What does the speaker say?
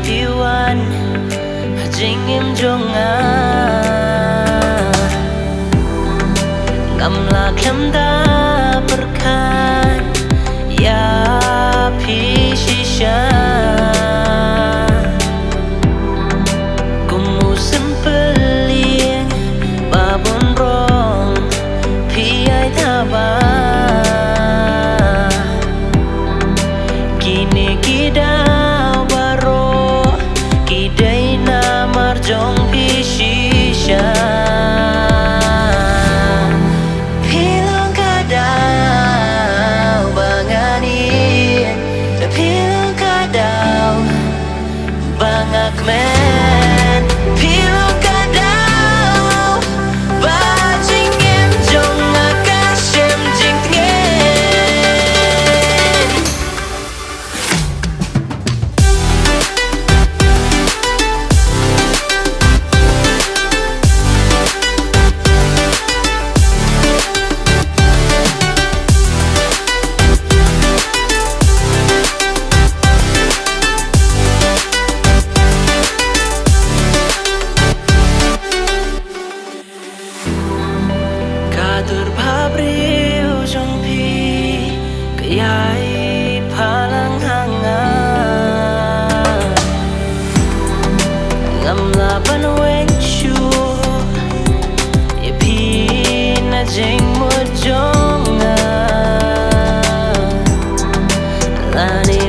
piwan hajing im jonga ngam la khem da perkan ya pi shisha kumu sempelin babon rong pi ai thaba kini kidau baro kidai namar jong pi shisha pilong kadau banganin pilong kadau bangak men pilong kadau bajing em jong akasem jing tngen Terbabri ujung pi kayai palang hangat ngam laban wenchu ye pi na jeng mo jonga lani